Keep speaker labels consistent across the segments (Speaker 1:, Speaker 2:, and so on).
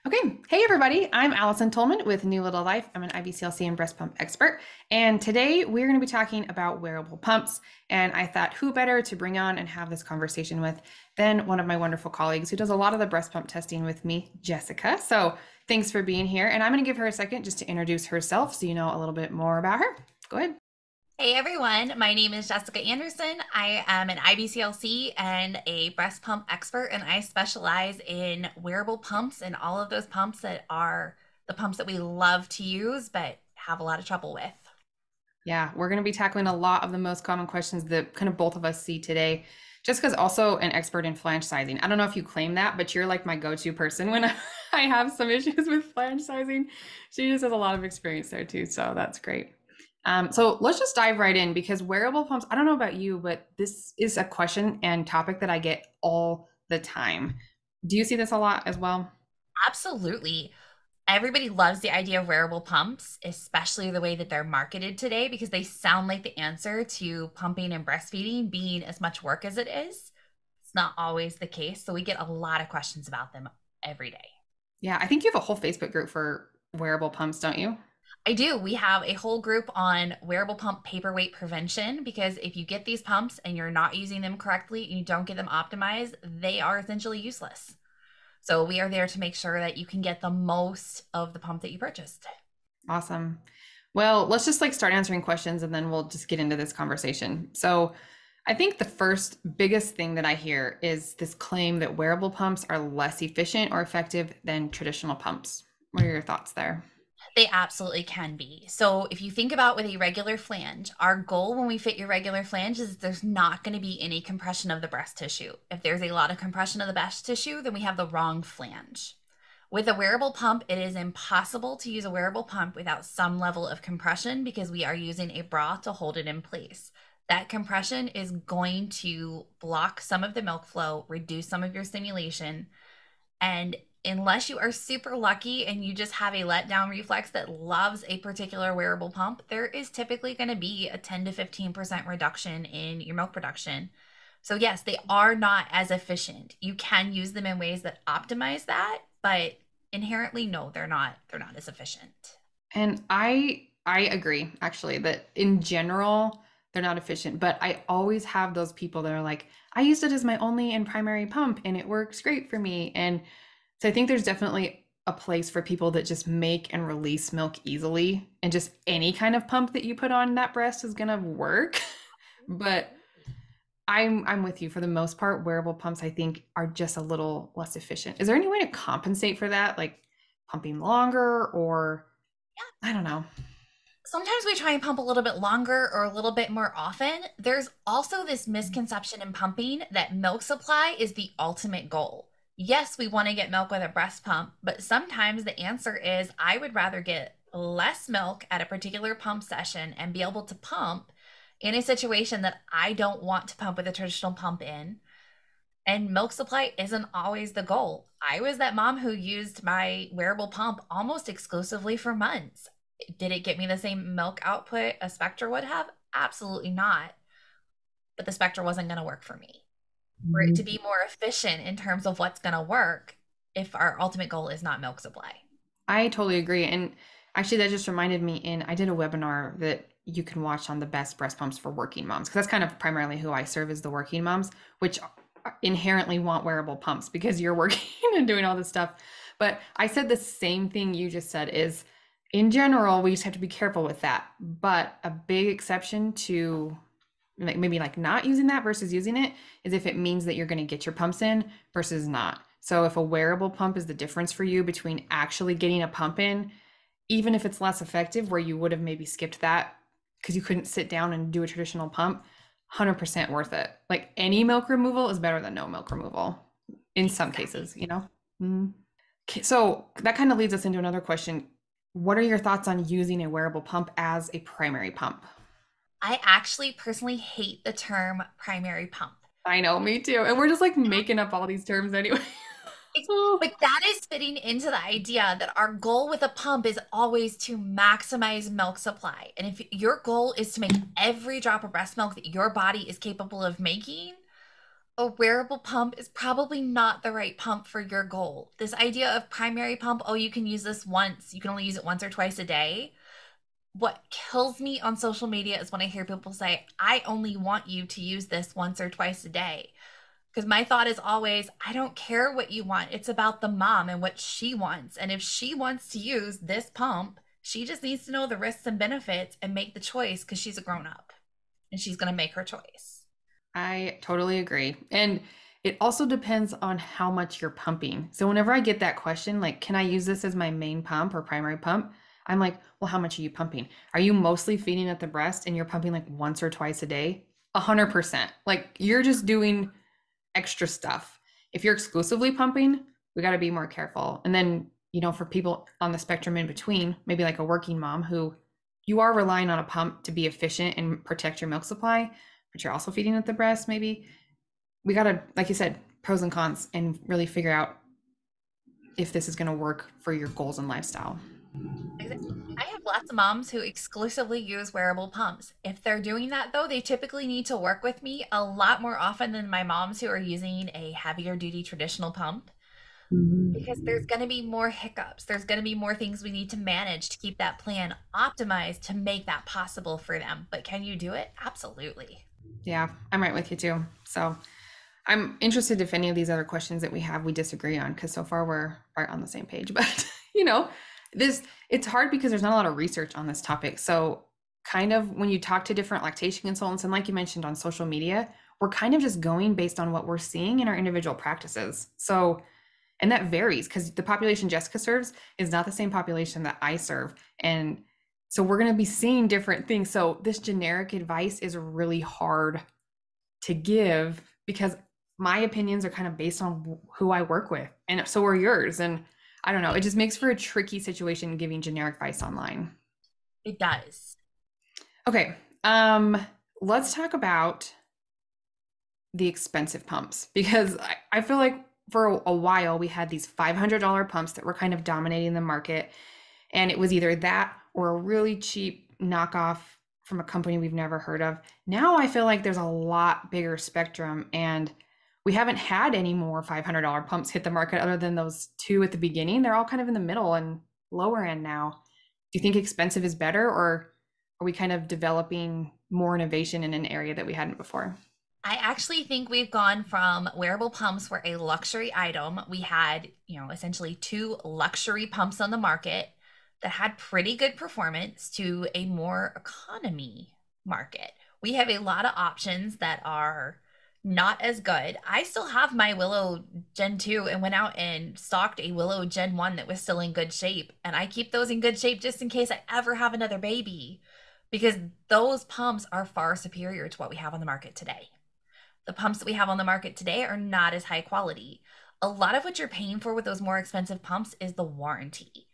Speaker 1: Okay, hey everybody, I'm Allison Tolman with New Little Life. I'm an IBCLC and breast pump expert. And today we're going to be talking about wearable pumps. And I thought, who better to bring on and have this conversation with than one of my wonderful colleagues who does a lot of the breast pump testing with me, Jessica. So thanks for being here. And I'm going to give her a second just to introduce herself so you know a little bit more about her. Go ahead.
Speaker 2: Hey everyone, my name is Jessica Anderson. I am an IBCLC and a breast pump expert, and I specialize in wearable pumps and all of those pumps that are the pumps that we love to use but have a lot of trouble with.
Speaker 1: Yeah, we're going to be tackling a lot of the most common questions that kind of both of us see today. Jessica's also an expert in flange sizing. I don't know if you claim that, but you're like my go-to person when I have some issues with flange sizing. She just has a lot of experience there too, so that's great. So let's just dive right in because wearable pumps, I don't know about you, but this is a question and topic that I get all the time. Do you see this a lot as well?
Speaker 2: Absolutely. Everybody loves the idea of wearable pumps, especially the way that they're marketed today because they sound like the answer to pumping and breastfeeding being as much work as it is. It's not always the case, so we get a lot of questions about them every day.
Speaker 1: Yeah, I think you have a whole Facebook group for wearable pumps, don't you?
Speaker 2: I do. We have a whole group on wearable pump paperweight prevention because if you get these pumps and you're not using them correctly and you don't get them optimized, they are essentially useless. So we are there to make sure that you can get the most of the pump that you purchased.
Speaker 1: Awesome. Well, let's just like start answering questions and then we'll just get into this conversation. So, I think the first biggest thing that I hear is this claim that wearable pumps are less efficient or effective than traditional pumps. What are your thoughts there?
Speaker 2: They absolutely can be. So if you think about with a regular flange, our goal when we fit your regular flange is there's not going to be any compression of the breast tissue. If there's a lot of compression of the breast tissue, then we have the wrong flange. With a wearable pump, it is impossible to use a wearable pump without some level of compression because we are using a bra to hold it in place. That compression is going to block some of the milk flow, reduce some of your stimulation, and unless you are super lucky and you just have a letdown reflex that loves a particular wearable pump, there is typically going to be a 10 to 15% reduction in your milk production. So yes, they are not as efficient. You can use them in ways that optimize that, but inherently no, they're not as efficient.
Speaker 1: And I agree actually that in general they're not efficient, but I always have those people that are like, I used it as my only and primary pump and it works great for me. And so I think there's definitely a place for people that just make and release milk easily and just any kind of pump that you put on that breast is gonna work. But I'm with you for the most part. Wearable pumps, I think, are just a little less efficient. Is there any way to compensate for that, like pumping longer or I don't know.
Speaker 2: Sometimes we try and pump a little bit longer or a little bit more often. There's also this misconception in pumping that milk supply is the ultimate goal. Yes, we want to get milk with a breast pump, but sometimes the answer is I would rather get less milk at a particular pump session and be able to pump in a situation that I don't want to pump with a traditional pump in. And milk supply isn't always the goal. I was that mom who used my wearable pump almost exclusively for months. Did it get me the same milk output a Spectra would have? Absolutely not. But the Spectra wasn't going to work for me. For it to be more efficient in terms of what's going to work, if our ultimate goal is not milk supply.
Speaker 1: I totally agree. And actually, that just reminded me I did a webinar that you can watch on the best breast pumps for working moms, because that's kind of primarily who I serve is the working moms, which inherently want wearable pumps because you're working and doing all this stuff. But I said the same thing you just said is in general, we just have to be careful with that. But a big exception to like maybe like not using that versus using it is if it means that you're going to get your pumps in versus not. So if a wearable pump is the difference for you between actually getting a pump in, even if it's less effective where you would have maybe skipped that because you couldn't sit down and do a traditional pump, 100% worth it. Like any milk removal is better than no milk removal in some
Speaker 2: Exactly.
Speaker 1: cases, you know? Mm. Okay, so that kind of leads us into another question. What are your thoughts on using a wearable pump as a primary pump?
Speaker 2: I actually personally hate the term primary pump.
Speaker 1: I know, me too. And we're just like making up all these terms anyway. Oh,
Speaker 2: But that is fitting into the idea that our goal with a pump is always to maximize milk supply. And if your goal is to make every drop of breast milk that your body is capable of making, a wearable pump is probably not the right pump for your goal. This idea of primary pump, oh, you can use this once, you can only use it once or twice a day. What kills me on social media is when I hear people say, I only want you to use this once or twice a day. Because my thought is always, I don't care what you want. It's about the mom and what she wants. And if she wants to use this pump, she just needs to know the risks and benefits and make the choice because she's a grown up and she's going to make her choice.
Speaker 1: I totally agree. And it also depends on how much you're pumping. So whenever I get that question, like, can I use this as my main pump or primary pump? I'm like, well, how much are you pumping? Are you mostly feeding at the breast and you're pumping like once or twice a day? 100%. Like you're just doing extra stuff. If you're exclusively pumping, we got to be more careful. And then, for people on the spectrum in between, maybe like a working mom who you are relying on a pump to be efficient and protect your milk supply, but you're also feeding at the breast, maybe we got to, like you said, pros and cons and really figure out if this is going to work for your goals and lifestyle.
Speaker 2: I have lots of moms who exclusively use wearable pumps. If they're doing that, though, they typically need to work with me a lot more often than my moms who are using a heavier duty traditional pump because there's going to be more hiccups. There's going to be more things we need to manage to keep that plan optimized to make that possible for them. But can you do it? Absolutely.
Speaker 1: Yeah, I'm right with you too. So I'm interested if any of these other questions that we have we disagree on, because so far we're right on the same page. But you know, this it's hard because there's not a lot of research on this topic. So kind of when you talk to different lactation consultants, and like you mentioned on social media, we're kind of just going based on what we're seeing in our individual practices. So and that varies because the population Jessica serves is not the same population that I serve. And so we're going to be seeing different things. So this generic advice is really hard to give because my opinions are kind of based on who I work with. And so are yours. And I don't know, it just makes for a tricky situation giving generic advice online.
Speaker 2: It does.
Speaker 1: Okay. Let's talk about the expensive pumps because I feel like for a while we had these $500 pumps that were kind of dominating the market. And it was either that or a really cheap knockoff from a company we've never heard of. Now I feel like there's a lot bigger spectrum and we haven't had any more $500 pumps hit the market other than those two at the beginning. They're all kind of in the middle and lower end now. Do you think expensive is better or are we kind of developing more innovation in an area that we hadn't before?
Speaker 2: I actually think we've gone from wearable pumps were a luxury item. We had, essentially two luxury pumps on the market that had pretty good performance to a more economy market. We have a lot of options that are not as good. I still have my Willow Gen 2 and went out and stocked a Willow Gen 1 that was still in good shape. And I keep those in good shape just in case I ever have another baby because those pumps are far superior to what we have on the market today. The pumps that we have on the market today are not as high quality. A lot of what you're paying for with those more expensive pumps is the warranty.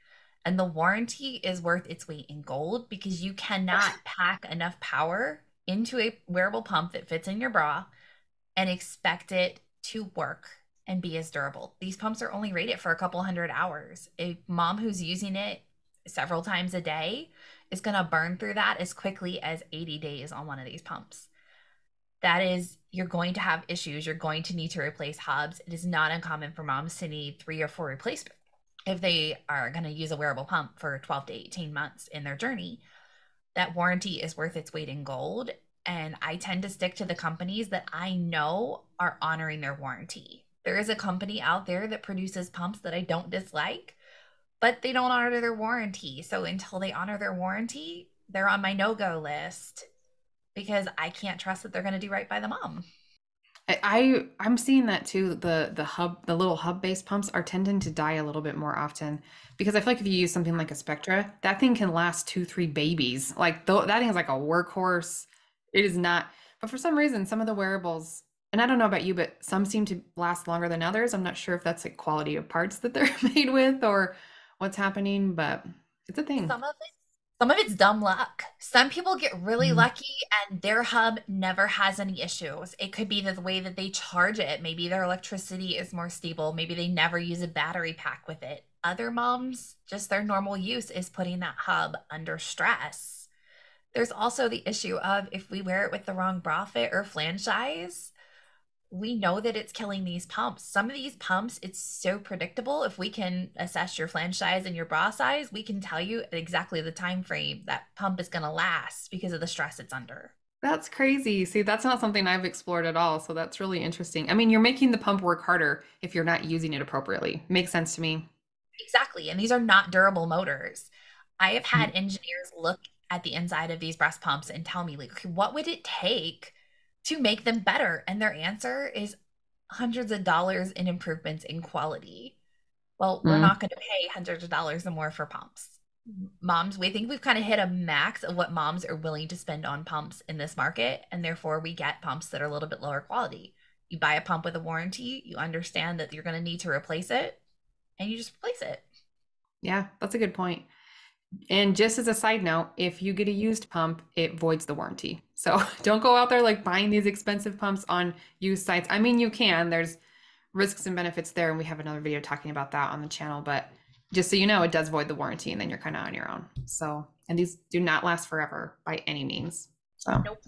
Speaker 2: And the warranty is worth its weight in gold because you cannot pack enough power into a wearable pump that fits in your bra and expect it to work and be as durable. These pumps are only rated for a couple hundred hours. A mom who's using it several times a day is going to burn through that as quickly as 80 days on one of these pumps. That is, you're going to have issues. You're going to need to replace hubs. It is not uncommon for moms to need 3 or 4 replacements if they are going to use a wearable pump for 12 to 18 months in their journey. That warranty is worth its weight in gold. And I tend to stick to the companies that I know are honoring their warranty. There is a company out there that produces pumps that I don't dislike, but they don't honor their warranty. So until they honor their warranty, they're on my no-go list because I can't trust that they're going to do right by the mom.
Speaker 1: I'm seeing that too. The little hub based pumps are tending to die a little bit more often because I feel like if you use something like a Spectra, that thing can last 2, 3 babies. Like that thing is like a workhorse. It is not. But for some reason, some of the wearables, and I don't know about you, but some seem to last longer than others. I'm not sure if that's like quality of parts that they're made with or what's happening, but it's a thing.
Speaker 2: Some of it's dumb luck. Some people get really
Speaker 1: Mhm.
Speaker 2: lucky and their hub never has any issues. It could be the way that they charge it. Maybe their electricity is more stable. Maybe they never use a battery pack with it. Other moms, just their normal use is putting that hub under stress. There's also the issue of if we wear it with the wrong bra fit or flange size, we know that it's killing these pumps. Some of these pumps, it's so predictable. If we can assess your flange size and your bra size, we can tell you exactly the time frame that pump is going to last because of the stress it's under.
Speaker 1: That's crazy. See, that's not something I've explored at all. So that's really interesting. I mean, you're making the pump work harder if you're not using it appropriately. Makes sense to me.
Speaker 2: Exactly. And these are not durable motors. I have
Speaker 1: Mhm.
Speaker 2: had engineers look at the inside of these breast pumps and tell me, like, okay, what would it take to make them better? And their answer is hundreds of dollars in improvements in quality. Well, we're
Speaker 1: Mm.
Speaker 2: not going to pay hundreds of dollars or more for pumps. Moms, we think we've kind of hit a max of what moms are willing to spend on pumps in this market, and therefore we get pumps that are a little bit lower quality. You buy a pump with a warranty, you understand that you're going to need to replace it, and you just replace it.
Speaker 1: Yeah, that's a good point. And just as a side note, if you get a used pump, it voids the warranty. So don't go out there like buying these expensive pumps on used sites. I mean, you can, there's risks and benefits there. And we have another video talking about that on the channel. But just so you know, it does void the warranty and then you're kind of on your own. So, and these do not last forever by any means. So,
Speaker 2: Nope.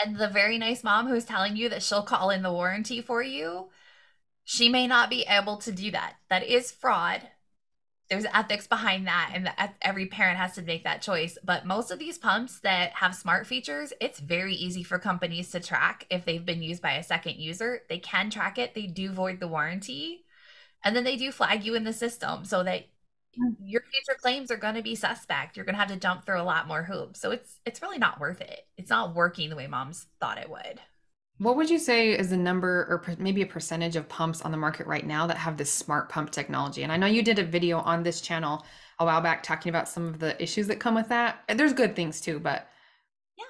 Speaker 2: And the very nice mom who's telling you that she'll call in the warranty for you, she may not be able to do that. That is fraud. There's ethics behind that, and every parent has to make that choice. But most of these pumps that have smart features, it's very easy for companies to track if they've been used by a second user. They can track it, they do void the warranty, and then they do flag you in the system so that your future claims are going to be suspect. You're going to have to jump through a lot more hoops. So it's really not worth it. It's not working the way moms thought it would.
Speaker 1: what would you say is the number or maybe a percentage of pumps on the market right now that have this smart pump technology? And I know you did a video on this channel a while back talking about some of the issues that come with that. And there's good things too, but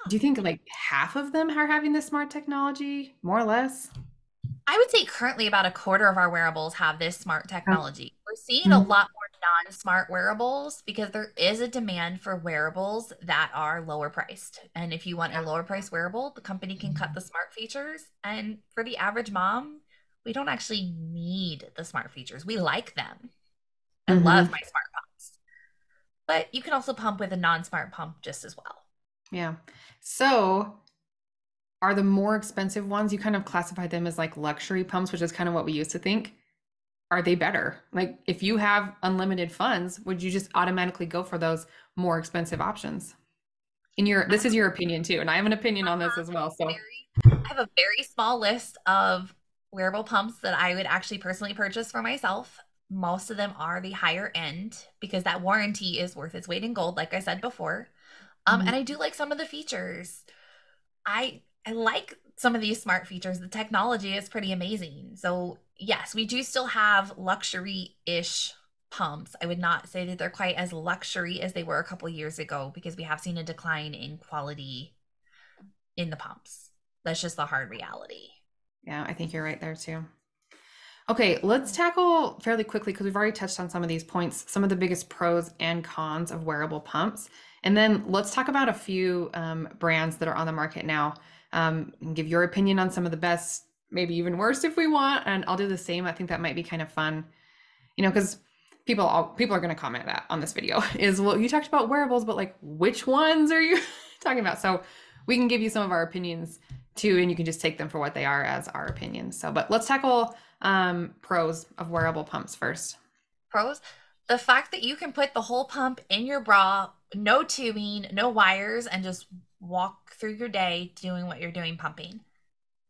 Speaker 1: do
Speaker 2: Yeah.
Speaker 1: you think like half of them are having this smart technology, more or less?
Speaker 2: I would say currently about a quarter of our wearables have this smart
Speaker 1: Oh,
Speaker 2: technology. We're seeing a
Speaker 1: mhm.
Speaker 2: lot more non-smart wearables because there is a demand for wearables that are lower priced. And if you want a
Speaker 1: Yeah.
Speaker 2: lower price wearable, the company can cut the smart features. And for the average mom, we don't actually need the smart features. We like them. I love
Speaker 1: Hmm.
Speaker 2: my smart pumps. But you can also pump with a non-smart pump just as well.
Speaker 1: Yeah. So are the more expensive ones, you kind of classify them as like luxury pumps, which is kind of what we used to think. Are they better? Like if you have unlimited funds, would you just automatically go for those more expensive options? In your,
Speaker 2: I
Speaker 1: this is your opinion too, and I have an opinion on this as well. So,
Speaker 2: I have a very small list of wearable pumps that I would actually personally purchase for myself. Most of them are the higher end because that warranty is worth its weight in gold, like I said before. And
Speaker 1: mhm.
Speaker 2: I do like some of the features. I like some of these smart features. The technology is pretty amazing. So yes, we do still have luxury-ish pumps. I would not say that they're quite as luxury as they were a couple years ago because we have seen a decline in quality in the pumps. That's just the hard reality.
Speaker 1: Yeah, I think you're right there too. Okay, let's tackle fairly quickly because we've already touched on some of these points, some of the biggest pros and cons of wearable pumps. And then let's talk about a few brands that are on the market now and give your opinion on some of the best, maybe even worst if we want. And I'll do the same. I think that might be kind of fun, because people are going to comment that on this video is, well, you talked about wearables, but like which ones are you talking about? So we can give you some of our opinions too, and you can just take them for what they are as our opinions. So, but let's tackle pros of wearable pumps first.
Speaker 2: Pros, the fact that you can put the whole pump in your bra, no tubing, no wires, and just walk through your day doing what you're doing pumping.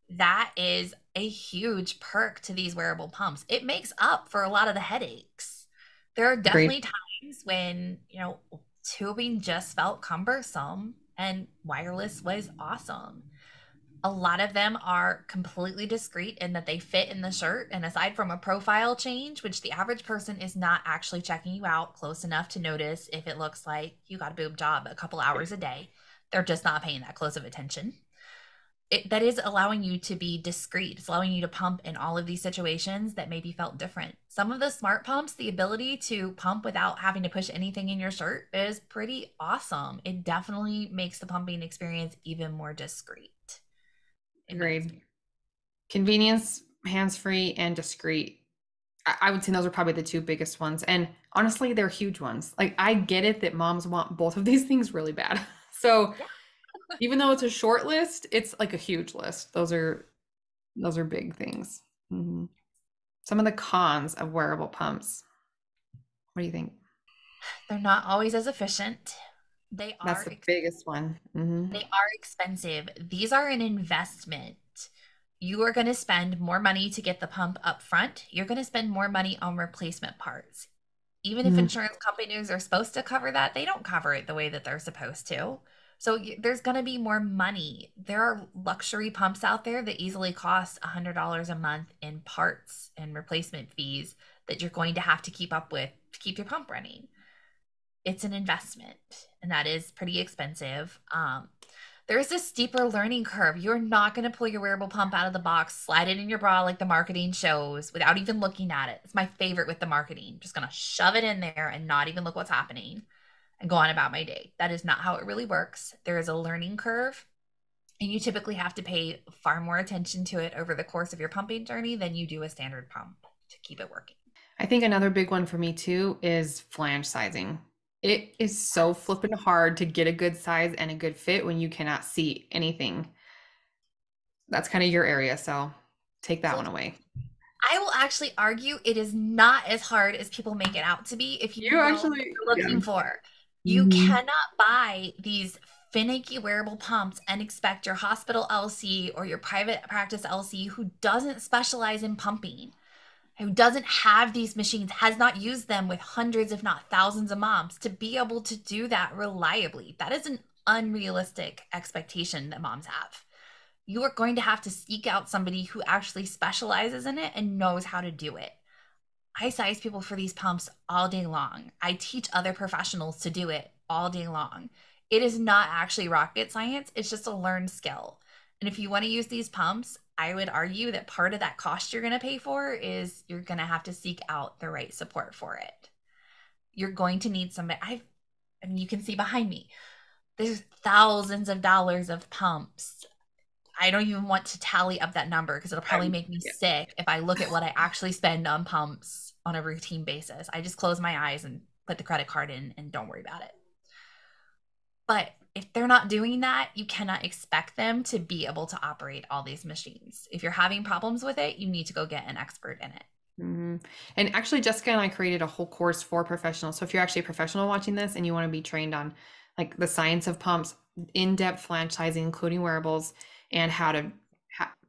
Speaker 2: That is a huge perk to these wearable pumps. It makes up for a lot of the headaches. There are
Speaker 1: Agreed.
Speaker 2: definitely times when, tubing just felt cumbersome and wireless was awesome. A lot of them are completely discreet in that they fit in the shirt. And aside from a profile change, which the average person is not actually checking you out close enough to notice if it looks like you got a boob job a couple hours a day, they're just not paying that close of attention. That is allowing you to be discreet. It's allowing you to pump in all of these situations that maybe felt different. Some of the smart pumps, the ability to pump without having to push anything in your shirt is pretty awesome. It definitely makes the pumping experience even more discreet, in my
Speaker 1: Agreed.
Speaker 2: experience.
Speaker 1: Convenience, hands-free, and discreet. I would say those are probably the two biggest ones. And honestly, they're huge ones. Like I get it that moms want both of these things really bad. So
Speaker 2: Yeah.
Speaker 1: even though it's a short list, it's like a huge list. Those are Those are big things. Mhm. Some of the cons of wearable pumps. What do you think?
Speaker 2: They're not always as efficient. They
Speaker 1: That's
Speaker 2: are
Speaker 1: the biggest one.
Speaker 2: they are expensive. These are an investment. You are going to spend more money to get the pump up front. You're going to spend more money on replacement parts. Even if
Speaker 1: Mhm.
Speaker 2: insurance companies are supposed to cover that, they don't cover it the way that they're supposed to. So there's going to be more money. There are luxury pumps out there that easily cost $100 a month in parts and replacement fees that you're going to have to keep up with to keep your pump running. It's an investment, and that is pretty expensive. There's a steeper learning curve. You're not going to pull your wearable pump out of the box, slide it in your bra like the marketing shows without even looking at it. It's my favorite with the marketing. Just going to shove it in there and not even look what's happening and go on about my day. That is not how it really works. There is a learning curve, and you typically have to pay far more attention to it over the course of your pumping journey than you do a standard pump to keep it working.
Speaker 1: I think another big one for me too is flange sizing. It is so flippin' hard to get a good size and a good fit when you cannot see anything. That's kind of your area, so take that
Speaker 2: So
Speaker 1: one away.
Speaker 2: I will actually argue it is not as hard as people make it out to be if you
Speaker 1: You
Speaker 2: know what
Speaker 1: actually,
Speaker 2: you're
Speaker 1: yeah.
Speaker 2: looking for. You
Speaker 1: Mhm.
Speaker 2: cannot buy these finicky wearable pumps and expect your hospital LC or your private practice LC who doesn't specialize in pumping, who doesn't have these machines, has not used them with hundreds, if not thousands of moms to be able to do that reliably. That is an unrealistic expectation that moms have. You are going to have to seek out somebody who actually specializes in it and knows how to do it. I size people for these pumps all day long. I teach other professionals to do it all day long. It is not actually rocket science, it's just a learned skill. And if you want to use these pumps, I would argue that part of that cost you're going to pay for is you're going to have to seek out the right support for it. You're going to need somebody. I mean, you can see behind me, there's thousands of dollars of pumps. I don't even want to tally up that number because it'll probably make me
Speaker 1: Yeah.
Speaker 2: sick if I look at what I actually spend on pumps on a routine basis. I just close my eyes and put the credit card in and don't worry about it. But if they're not doing that, you cannot expect them to be able to operate all these machines. If you're having problems with it, you need to go get an expert in it.
Speaker 1: Mhm. And actually, Jessica and I created a whole course for professionals. So if you're actually a professional watching this and you want to be trained on like the science of pumps, in-depth flange sizing, including wearables, and how to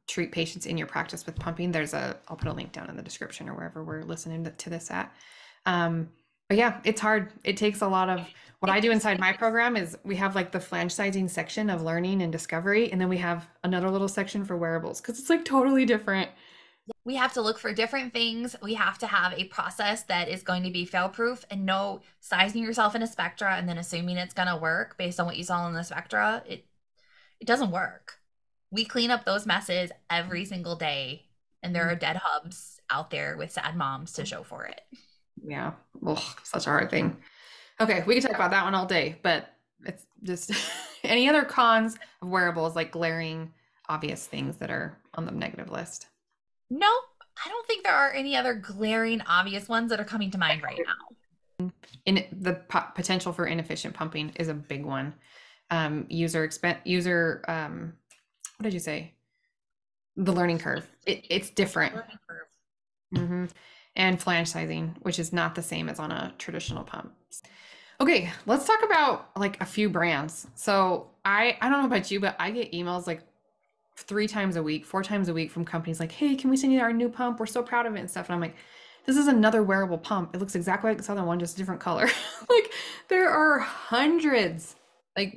Speaker 1: treat patients in your practice with pumping, I'll put a link down in the description or wherever we're listening to this at. Um, but yeah, it's hard. It takes a lot of what I do inside my program is we have like the flange sizing section of learning and discovery, and then we have another little section for wearables because it's like totally different.
Speaker 2: We have to look for different things. We have to have a process that is going to be fail proof and no sizing yourself in a spectra and then assuming it's going to work based on what you saw in the spectra. It doesn't work. We clean up those messes every single day, and there are dead hubs out there with sad moms to show for it.
Speaker 1: Yeah. Oh, such a hard thing. Okay, we could talk about that one all day, but it's just any other cons of wearables, like glaring, obvious things that are on the negative list.
Speaker 2: Nope, I don't think there are any other glaring obvious ones that are coming to mind right now.
Speaker 1: In the potential for inefficient pumping is a big one. User what did you say? The learning curve. It's different.
Speaker 2: Learning curve.
Speaker 1: Hmm. And flange sizing, which is not the same as on a traditional pump. Okay, let's talk about like a few brands. So I don't know about you, but I get emails like 3 times a week, 4 times a week from companies like, hey, can we send you our new pump? We're so proud of it and stuff. And I'm like, this is another wearable pump. It looks exactly like this other one, just a different color. Like there are hundreds. Like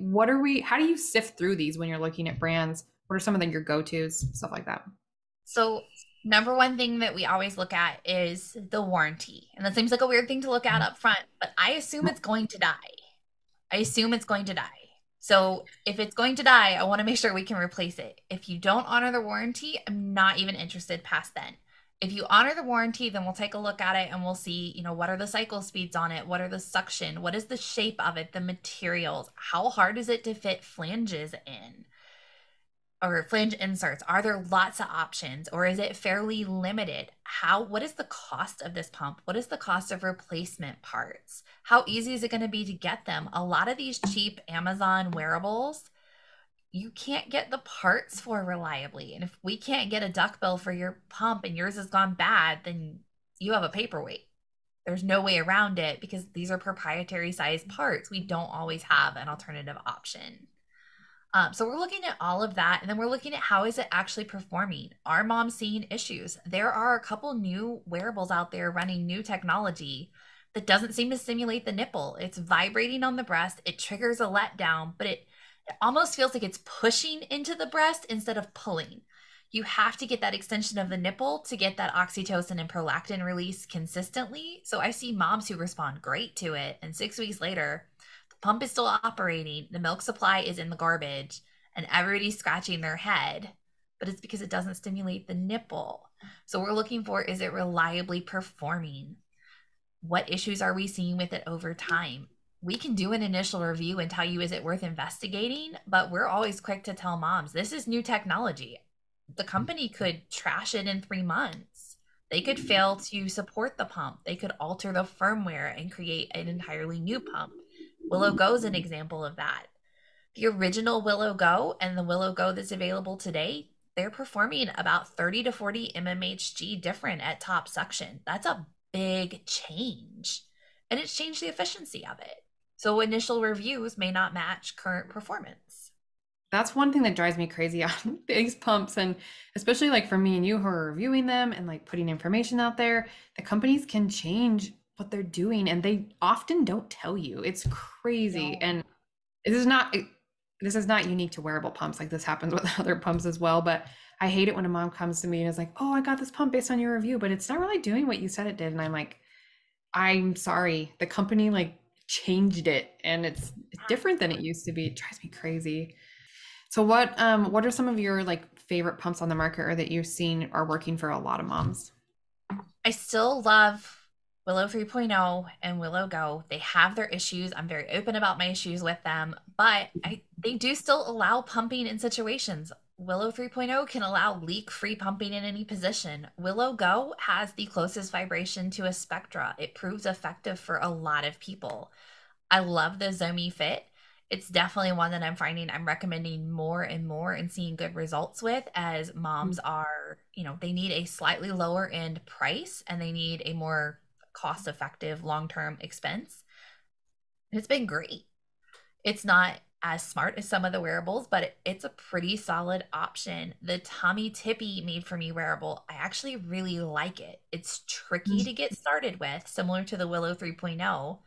Speaker 1: how do you sift through these when you're looking at brands? What are some of your go-tos, stuff like that?
Speaker 2: So, number one thing that we always look at is the warranty. And that seems like a weird thing to look at up front, but I assume it's going to die. I assume it's going to die. So if it's going to die, I want to make sure we can replace it. If you don't honor the warranty, I'm not even interested past then. If you honor the warranty, then we'll take a look at it and we'll see, what are the cycle speeds on it? What are the suction? What is the shape of it? The materials? How hard is it to fit flanges in? Or flange inserts? Are there lots of options or is it fairly limited? What is the cost of this pump? What is the cost of replacement parts? How easy is it going to be to get them? A lot of these cheap Amazon wearables, you can't get the parts for reliably. And if we can't get a duckbill for your pump and yours has gone bad, then you have a paperweight. There's no way around it because these are proprietary size parts. We don't always have an alternative option. So we're looking at all of that, and then we're looking at how is it actually performing? Are moms seeing issues? There are a couple new wearables out there running new technology that doesn't seem to stimulate the nipple. It's vibrating on the breast. It triggers a letdown, but it almost feels like it's pushing into the breast instead of pulling. You have to get that extension of the nipple to get that oxytocin and prolactin release consistently. So I see moms who respond great to it, and 6 weeks later, pump is still operating, the milk supply is in the garbage, and everybody's scratching their head, but it's because it doesn't stimulate the nipple. So we're looking for, is it reliably performing? What issues are we seeing with it over time? We can do an initial review and tell you, is it worth investigating? But we're always quick to tell moms, this is new technology. The company could trash it in 3 months. They could fail to support the pump. They could alter the firmware and create an entirely new pump. Willow Go is an example of that. The original Willow Go and the Willow Go that's available today, they're performing about 30 to 40 mmHg different at top suction. That's a big change. And it's changed the efficiency of it. So initial reviews may not match current performance.
Speaker 1: That's one thing that drives me crazy on these pumps. And especially like for me and you who are reviewing them and like putting information out there, the companies can change what they're doing and they often don't tell you. It's crazy.
Speaker 2: No.
Speaker 1: And this is not unique to wearable pumps. Like this happens with other pumps as well. But I hate it when a mom comes to me and is like, "Oh, I got this pump based on your review, but it's not really doing what you said it did." And I'm like, "I'm sorry. The company like changed it and it's different than it used to be." It drives me crazy. So what are some of your like favorite pumps on the market or that you've seen are working for a lot of moms?
Speaker 2: I still love Willow 3.0 and Willow Go. They have their issues. I'm very open about my issues with them, but they do still allow pumping in situations. Willow 3.0 can allow leak-free pumping in any position. Willow Go has the closest vibration to a Spectra. It proves effective for a lot of people. I love the Zomi Fit. It's definitely one that I'm finding I'm recommending more and more and seeing good results with as moms are, they need a slightly lower end price and they need a more cost effective long term expense. And it's been great. It's not as smart as some of the wearables, but it's a pretty solid option. The Tommy Tippy made for me wearable, I actually really like it. It's tricky to get started with, similar to the Willow 3.0.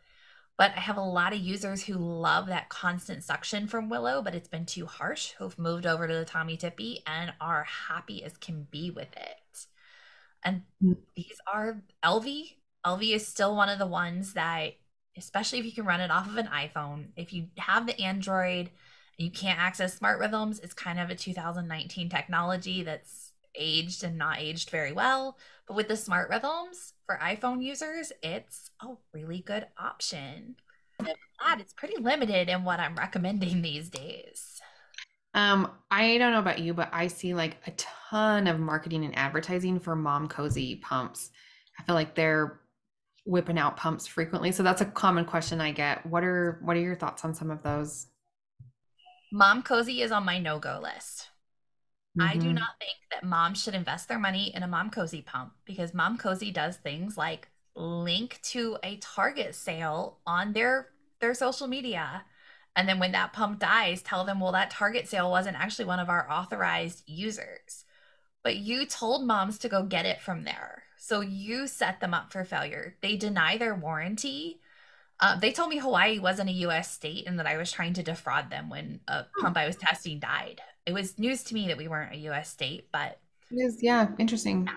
Speaker 2: But I have a lot of users who love that constant suction from Willow, but it's been too harsh, who've moved over to the Tommy Tippy and are happy as can be with it. And these are LV. LV is still one of the ones that, especially if you can run it off of an iPhone, if you have the Android and you can't access smart rhythms, it's kind of a 2019 technology that's aged and not aged very well. But with the smart rhythms for iPhone users, it's a really good option. I'm glad it's pretty limited in what I'm recommending these days.
Speaker 1: I don't know about you, but I see like a ton of marketing and advertising for mom cozy pumps. I feel like they're whipping out pumps frequently. So that's a common question I get. What are your thoughts on some of those?
Speaker 2: Mom Cozy is on my no-go list. I do
Speaker 1: Hmm.
Speaker 2: not think that moms should invest their money in a Mom Cozy pump because Mom Cozy does things like link to a Target sale on their social media. And then when that pump dies, tell them, well, that Target sale wasn't actually one of our authorized users. But you told moms to go get it from there. So you set them up for failure. They deny their warranty. They told me Hawaii wasn't a US state and that I was trying to defraud them when a
Speaker 1: Oh,
Speaker 2: pump I was testing died. It was news to me that we weren't a US state, but
Speaker 1: it is, yeah, interesting.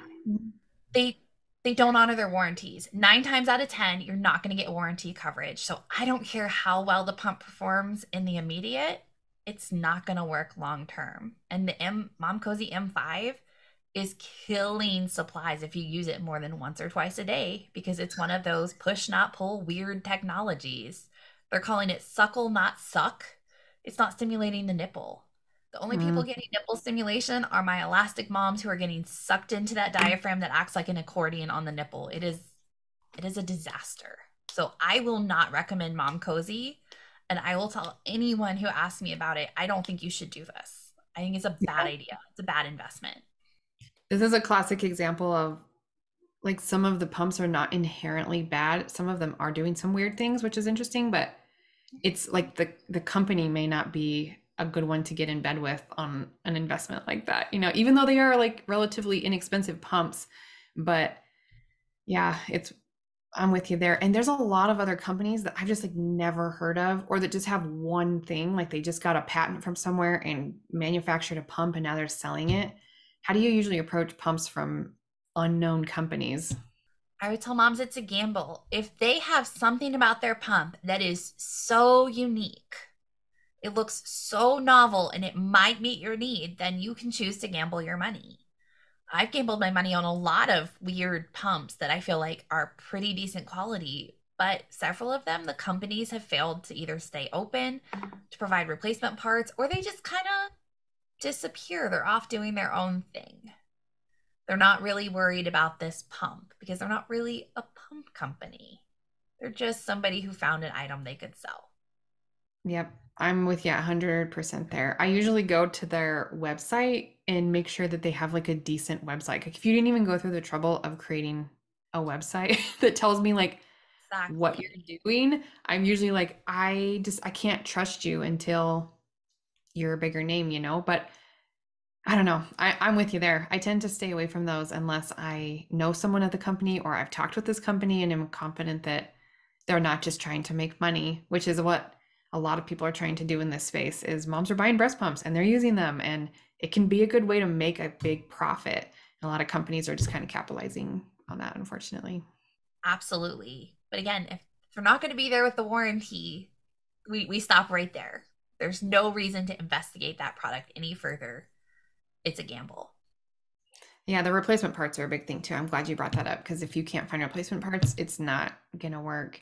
Speaker 2: they they don't honor their warranties. 9 times out of 10, you're not going to get warranty coverage. So I don't care how well the pump performs in the immediate, it's not going to work long term. And the Mom Cozy M5 is killing supplies if you use it more than once or twice a day because it's one of those push not pull weird technologies. They're calling it suckle not suck. It's not stimulating the nipple. The only people
Speaker 1: Mm.
Speaker 2: getting nipple stimulation are my elastic moms who are getting sucked into that diaphragm that acts like an accordion on the nipple. It is a disaster. So I will not recommend Mom Cozy And I will tell anyone who asks me about it, I don't think you should do this. I think it's a bad idea. It's a bad investment.
Speaker 1: This is a classic example of like some of the pumps are not inherently bad. Some of them are doing some weird things, which is interesting, but it's like the company may not be a good one to get in bed with on an investment like that. Even though they are like relatively inexpensive pumps, but yeah, it's I'm with you there. And there's a lot of other companies that I've just like never heard of or that just have one thing, like they just got a patent from somewhere and manufactured a pump and now they're selling it. How do you usually approach pumps from unknown companies?
Speaker 2: I would tell moms it's a gamble. If they have something about their pump that is so unique, it looks so novel, and it might meet your need, then you can choose to gamble your money. I've gambled my money on a lot of weird pumps that I feel like are pretty decent quality, but several of them, the companies have failed to either stay open to provide replacement parts, or they just kind of disappear. They're off doing their own thing. They're not really worried about this pump because they're not really a pump company. They're just somebody who found an item they could sell.
Speaker 1: Yep, I'm with you 100% there. I usually go to their website and make sure that they have like a decent website. Like if you didn't even go through the trouble of creating a website that tells me like what
Speaker 2: Exactly.
Speaker 1: you're doing, I'm usually like, I can't trust you until you're a bigger name. But I don't know. I'm with you there. I tend to stay away from those unless I know someone at the company or I've talked with this company and am confident that they're not just trying to make money, which is what a lot of people are trying to do in this space is moms are buying breast pumps and they're using them and it can be a good way to make a big profit. And a lot of companies are just kind of capitalizing on that, unfortunately.
Speaker 2: Absolutely. But again, if they're not going to be there with the warranty, we stop right there. There's no reason to investigate that product any further. It's a gamble.
Speaker 1: Yeah, the replacement parts are a big thing too. I'm glad you brought that up because if you can't find replacement parts, it's not gonna work.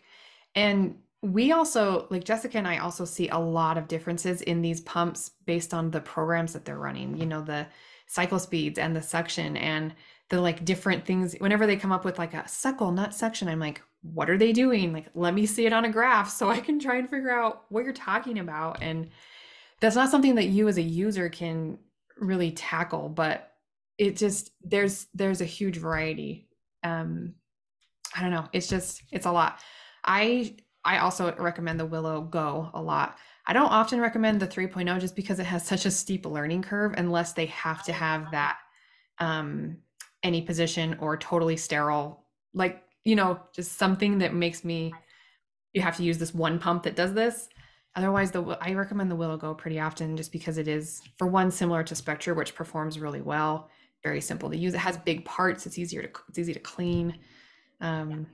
Speaker 1: And we also, like Jessica and I also see a lot of differences in these pumps based on the programs that they're running, the cycle speeds and the suction and the like different things. Whenever they come up with like a suckle, not suction, I'm like, what are they doing? Like, let me see it on a graph so I can try and figure out what you're talking about. And that's not something that you as a user can really tackle, but it just there's a huge variety. um I don't know, it's a lot. I also recommend the Willow Go a lot. I don't often recommend the 3.0 just because it has such a steep learning curve unless they have to have that um any position or totally sterile, like just something that makes me you have to use this one pump that does this. Otherwise, I recommend the Willow Go pretty often just because it is, for one, similar to Spectre, which performs really well. Very simple to use. It has big parts. It's easy to clean. Um,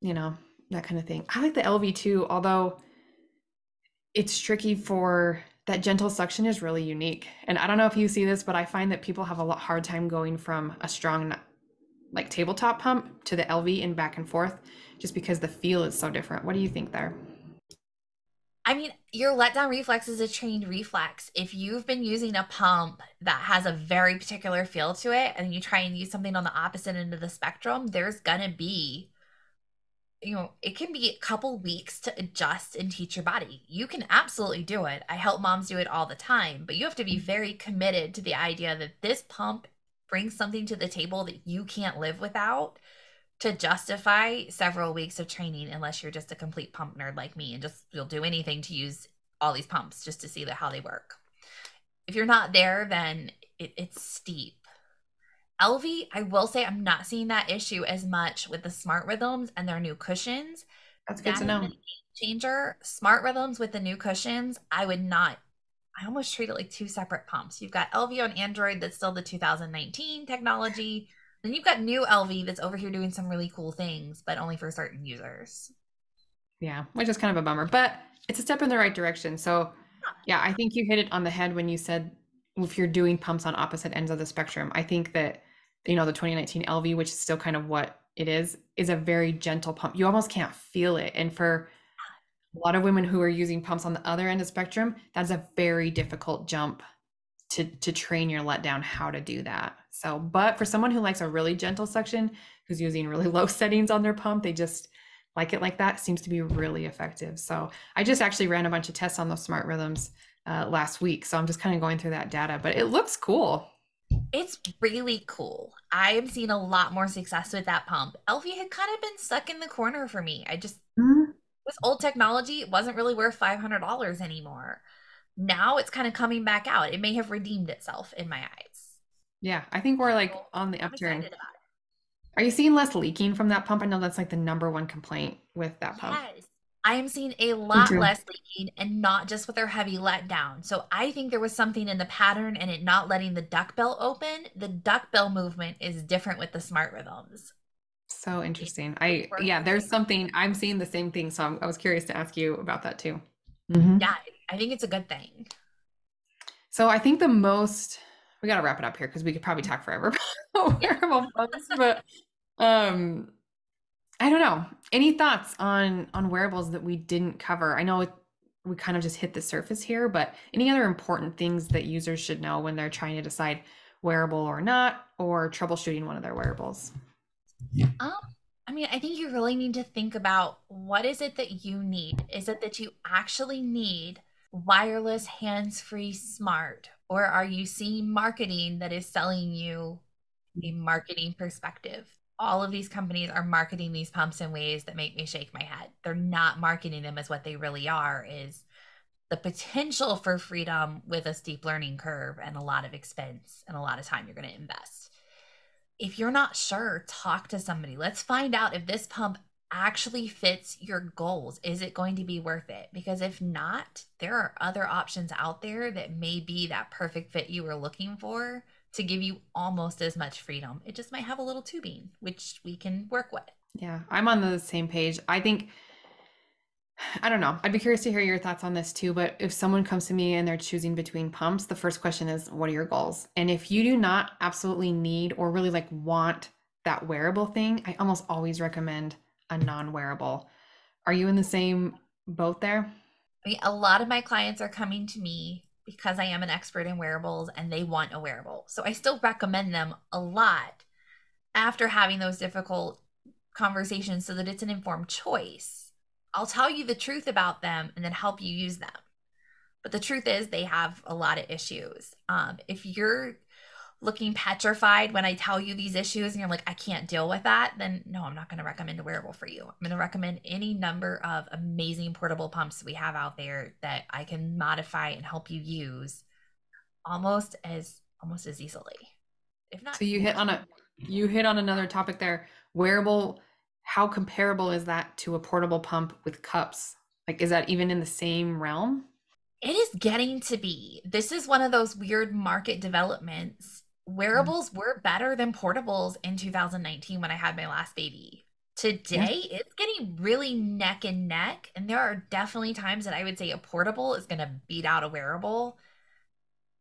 Speaker 1: you know, that kind of thing. I like the LV too, although it's tricky for that gentle suction is really unique. And I don't know if you see this, but I find that people have a lot hard time going from a strong like tabletop pump to the LV and back and forth just because the feel is so different. What do you think there?
Speaker 2: I mean, your letdown reflex is a trained reflex. If you've been using a pump that has a very particular feel to it and you try and use something on the opposite end of the spectrum, there's gonna be, it can be a couple weeks to adjust and teach your body. You can absolutely do it. I help moms do it all the time, but you have to be very committed to the idea that this pump brings something to the table that you can't live without to justify several weeks of training, unless you're just a complete pump nerd like me and just you'll do anything to use all these pumps just to see how they work. If you're not there, then it's steep. LV, I will say I'm not seeing that issue as much with the Smart Rhythms and their new cushions.
Speaker 1: That's good
Speaker 2: That
Speaker 1: to
Speaker 2: has been
Speaker 1: know.
Speaker 2: a game changer. Smart Rhythms with the new cushions, I would not. I almost treat it like two separate pumps. You've got LV on Android that's still the 2019 technology. Then you've got new LV that's over here doing some really cool things, but only for certain users.
Speaker 1: Yeah, which is kind of a bummer, but it's a step in the right direction. So, yeah, I think you hit it on the head when you said if you're doing pumps on opposite ends of the spectrum. I think that, the 2019 LV, which is still kind of what it is a very gentle pump. You almost can't feel it. And for a lot of women who are using pumps on the other end of the spectrum, that's a very difficult jump to train your letdown how to do that. So, but for someone who likes a really gentle suction, who's using really low settings on their pump, like it like that seems to be really effective. So I just actually ran a bunch of tests on those smart rhythms last week. So I'm just kind of going through that data, but it looks cool.
Speaker 2: It's really cool. I am seeing a lot more success with that pump. Elfie had kind of been stuck in the corner for me. I just,
Speaker 1: Mhm.
Speaker 2: with old technology, it wasn't really worth $500 anymore. Now it's kind of coming back out. It may have redeemed itself in my eyes.
Speaker 1: Yeah, I think we're like
Speaker 2: So
Speaker 1: on the
Speaker 2: I'm
Speaker 1: upturn.
Speaker 2: excited about
Speaker 1: Are you seeing less leaking from that pump? I know that's like the number one complaint with that
Speaker 2: it.
Speaker 1: pump.
Speaker 2: Yes. I am seeing a
Speaker 1: Me
Speaker 2: lot
Speaker 1: too.
Speaker 2: less leaking and not just with their heavy letdown. So I think there was something in the pattern and it not letting the duck bill open. The duck bill movement is different with the smart rhythms.
Speaker 1: So
Speaker 2: It
Speaker 1: interesting.
Speaker 2: works
Speaker 1: Yeah,
Speaker 2: the
Speaker 1: there's
Speaker 2: same.
Speaker 1: something I'm seeing the same thing. So I was curious to ask you about that too. Hmm.
Speaker 2: Yeah, I think it's a good thing.
Speaker 1: So I think we got to wrap it up here because we could probably talk forever about
Speaker 2: Yeah.
Speaker 1: wearable phones, but um, I don't know. Any thoughts on wearables that we didn't cover? I know we kind of just hit the surface here, but any other important things that users should know when they're trying to decide wearable or not, or troubleshooting one of their wearables?
Speaker 2: Um, I mean, I think you really need to think about what is it that you need? Is it that you actually need wireless, hands-free, smart, or are you seeing marketing that is selling you a marketing perspective? All of these companies are marketing these pumps in ways that make me shake my head. They're not marketing them as what they really are, is the potential for freedom with a steep learning curve and a lot of expense and a lot of time you're going to invest. If you're not sure, talk to somebody. Let's find out if this pump actually fits your goals. Is it going to be worth it? Because if not, there are other options out there that may be that perfect fit you were looking for to give you almost as much freedom. It just might have a little tubing, which we can work with.
Speaker 1: Yeah, I'm on the same page. I don't know. I'd be curious to hear your thoughts on this too. But if someone comes to me and they're choosing between pumps, the first question is, what are your goals? And if you do not absolutely need or really like want that wearable thing, I almost always recommend a non-wearable. Are you in the same boat there?
Speaker 2: I mean, a lot of my clients are coming to me because I am an expert in wearables and they want a wearable. So I still recommend them a lot after having those difficult conversations so that it's an informed choice. I'll tell you the truth about them and then help you use them. But the truth is, they have a lot of issues. If you're looking petrified when I tell you these issues and you're like, I can't deal with that, then no, I'm not going to recommend a wearable for you. I'm going to recommend any number of amazing portable pumps we have out there that I can modify and help you use almost as easily, if not
Speaker 1: So
Speaker 2: more.
Speaker 1: you hit on another topic there. Wearable, how comparable is that to a portable pump with cups? Like, is that even in the same realm?
Speaker 2: It is getting to be. This is one of those weird market developments.
Speaker 1: Mm.
Speaker 2: Wearables were better than portables in 2019 when I had my last baby.
Speaker 1: Yeah.
Speaker 2: Today, it's getting really neck and neck. And there are definitely times that I would say a portable is going to beat out a wearable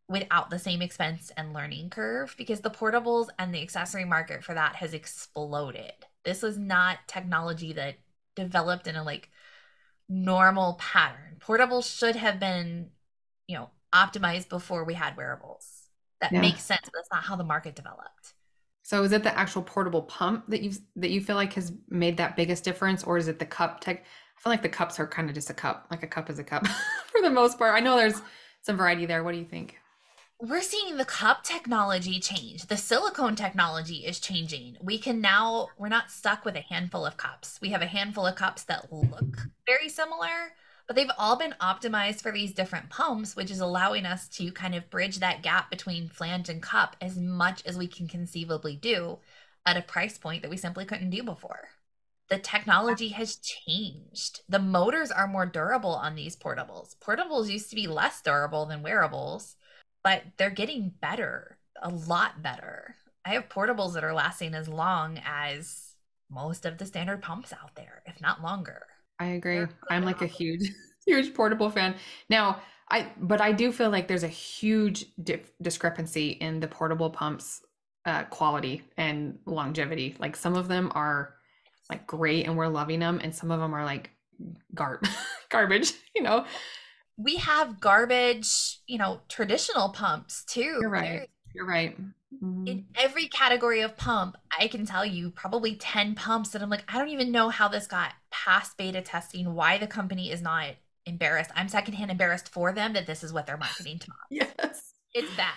Speaker 2: without the same expense and learning curve because the portables and the accessory market for that has exploded. This was not technology that developed in a like normal pattern. Portables should have been, optimized before we had wearables. That
Speaker 1: Yeah.
Speaker 2: makes sense, but that's not how the market developed.
Speaker 1: So is it the actual portable pump that you feel like has made that biggest difference, or is it the cup tech? I feel like the cups are kind of just a cup, like a cup is a cup for the most part. I know there's some variety there. What do you think?
Speaker 2: We're seeing the cup technology change. The silicone technology is changing. We're not stuck with a handful of cups. We have a handful of cups that look very similar, but they've all been optimized for these different pumps, which is allowing us to kind of bridge that gap between flange and cup as much as we can conceivably do at a price point that we simply couldn't do before. The technology has changed. The motors are more durable on these portables. Portables used to be less durable than wearables, but they're getting better, a lot better. I have portables that are lasting as long as most of the standard pumps out there, if not longer.
Speaker 1: I agree.
Speaker 2: They're
Speaker 1: I'm
Speaker 2: good
Speaker 1: like a
Speaker 2: on
Speaker 1: huge, huge portable fan. Now, but I do feel like there's a huge discrepancy in the portable pumps quality and longevity. Like some of them are like great and we're loving them, and some of them are like gar garbage, you know?
Speaker 2: we have garbage, traditional pumps too.
Speaker 1: You're right.
Speaker 2: There's
Speaker 1: You're right.
Speaker 2: in
Speaker 1: Mhm.
Speaker 2: every category of pump, I can tell you probably 10 pumps that I'm like, I don't even know how this got past beta testing, why the company is not embarrassed. I'm secondhand embarrassed for them that this is what they're marketing to moms.
Speaker 1: Yes.
Speaker 2: It's bad.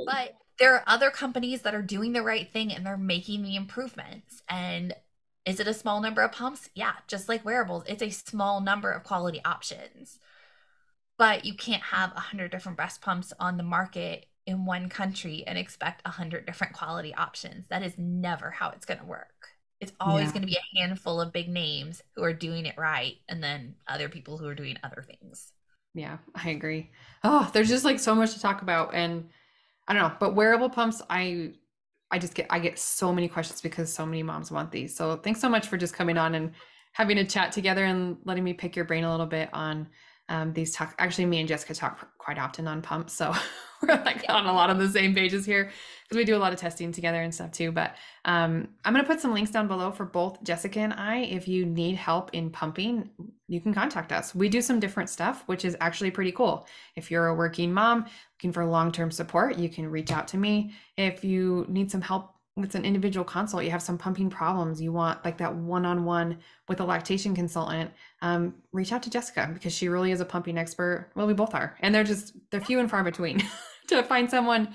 Speaker 2: But there are other companies that are doing the right thing and they're making the improvements. And is it a small number of pumps? Yeah, just like wearables, it's a small number of quality options. But you can't have 100 different breast pumps on the market in one country and expect 100 different quality options. That is never how it's going to work. It's always
Speaker 1: Yeah.
Speaker 2: going to be a handful of big names who are doing it right, and then other people who are doing other things.
Speaker 1: Yeah, I agree. Oh, there's just like so much to talk about. And I don't know, but wearable pumps, I get so many questions because so many moms want these. So thanks so much for just coming on and having a chat together and letting me pick your brain a little bit on these talk. Actually, me and Jessica talk quite often on pumps, so we're like
Speaker 2: Yeah.
Speaker 1: on a lot of the same pages here because we do a lot of testing together and stuff too. But I'm gonna put some links down below for both Jessica and I. If you need help in pumping, you can contact us. We do some different stuff, which is actually pretty cool. If you're a working mom looking for long-term support, you can reach out to me. If you need some help with an individual consult, you have some pumping problems, you want like that one-on-one with a lactation consultant, reach out to Jessica because she really is a pumping expert. Well, we both are, and they're few and far between to find someone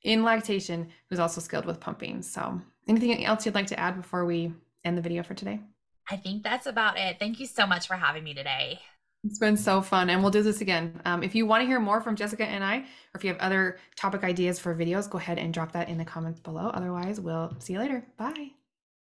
Speaker 1: in lactation who's also skilled with pumping. So anything else you'd like to add before we end the video for today?
Speaker 2: I think that's about it. Thank you so much for having me today.
Speaker 1: It's been so fun, and we'll do this again. If you want to hear more from Jessica and I, or if you have other topic ideas for videos, go ahead and drop that in the comments below. Otherwise, we'll see you later. Bye.